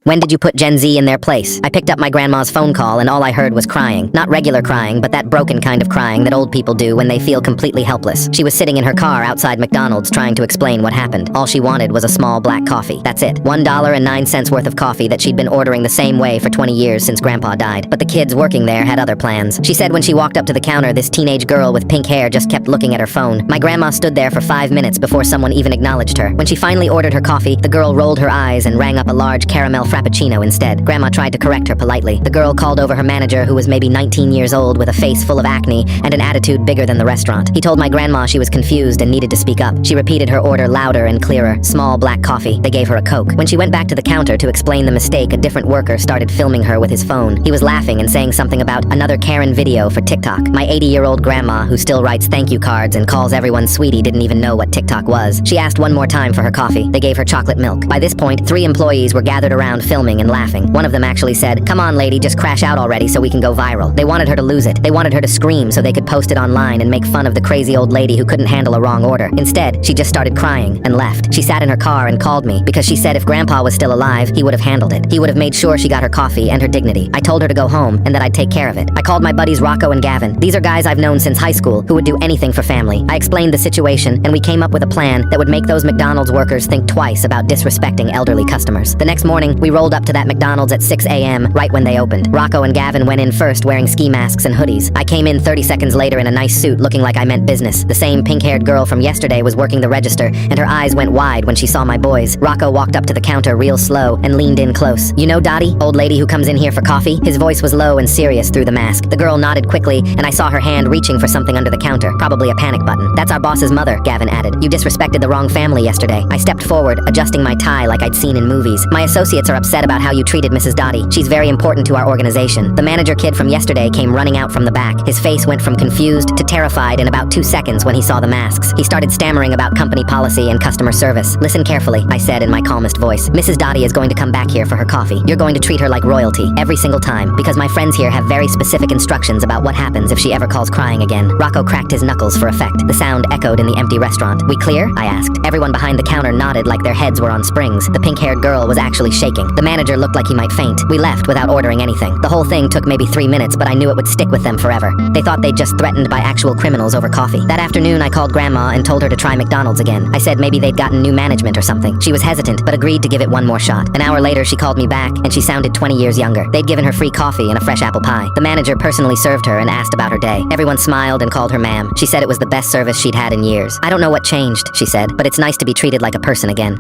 When did you put Gen Z in their place? I picked up my grandma's phone call and all I heard was crying. Not regular crying, but that broken kind of crying that old people do when they feel completely helpless. She was sitting in her car outside McDonald's trying to explain what happened. All she wanted was a small black coffee. That's it. $1.09 worth of coffee that she'd been ordering the same way for 20 years since Grandpa died. But the kids working there had other plans. She said when she walked up to the counter, this teenage girl with pink hair just kept looking at her phone. My grandma stood there for 5 minutes before someone even acknowledged her. When she finally ordered her coffee, the girl rolled her eyes and rang up a large caramel frappuccino instead. Grandma tried to correct her politely. The girl called over her manager, who was maybe 19 years old with a face full of acne and an attitude bigger than the restaurant. He told my grandma she was confused and needed to speak up. She repeated her order louder and clearer. Small black coffee. They gave her a Coke. When she went back to the counter to explain the mistake, a different worker started filming her with his phone. He was laughing and saying something about another Karen video for TikTok. My 80-year-old grandma, who still writes thank you cards and calls everyone sweetie, didn't even know what TikTok was. She asked one more time for her coffee. They gave her chocolate milk. By this point, 3 employees were gathered around filming and laughing. One of them actually said, "Come on, lady, just crash out already so we can go viral." They wanted her to lose it. They wanted her to scream so they could post it online and make fun of the crazy old lady who couldn't handle a wrong order. Instead, she just started crying and left. She sat in her car and called me because she said if Grandpa was still alive, he would have handled it. He would have made sure she got her coffee and her dignity. I told her to go home and that I'd take care of it. I called my buddies Rocco and Gavin. These are guys I've known since high school who would do anything for family. I explained the situation and we came up with a plan that would make those McDonald's workers think twice about disrespecting elderly customers. The next morning, we rolled up to that McDonald's at 6 a.m. right when they opened. Rocco and Gavin went in first wearing ski masks and hoodies. I came in 30 seconds later in a nice suit looking like I meant business. The same pink-haired girl from yesterday was working the register and her eyes went wide when she saw my boys. Rocco walked up to the counter real slow and leaned in close. "You know Dottie, old lady who comes in here for coffee?" His voice was low and serious through the mask. The girl nodded quickly and I saw her hand reaching for something under the counter, probably a panic button. "That's our boss's mother," Gavin added. "You disrespected the wrong family yesterday." I stepped forward, adjusting my tie like I'd seen in movies. "My associates are upset about how you treated Mrs. Dottie. She's very important to our organization." The manager kid from yesterday came running out from the back. His face went from confused to terrified in about 2 seconds when he saw the masks. He started stammering about company policy and customer service. "Listen carefully," I said in my calmest voice. "Mrs. Dottie is going to come back here for her coffee. You're going to treat her like royalty every single time because my friends here have very specific instructions about what happens if she ever calls crying again." Rocco cracked his knuckles for effect. The sound echoed in the empty restaurant. "We clear?" I asked. Everyone behind the counter nodded like their heads were on springs. The pink-haired girl was actually shaking. The manager looked like he might faint. We left without ordering anything. The whole thing took maybe 3 minutes, but I knew it would stick with them forever. They thought they'd just threatened by actual criminals over coffee. That afternoon, I called Grandma and told her to try McDonald's again. I said maybe they'd gotten new management or something. She was hesitant, but agreed to give it one more shot. An hour later, she called me back, and she sounded 20 years younger. They'd given her free coffee and a fresh apple pie. The manager personally served her and asked about her day. Everyone smiled and called her ma'am. She said it was the best service she'd had in years. "I don't know what changed," she said, "but it's nice to be treated like a person again."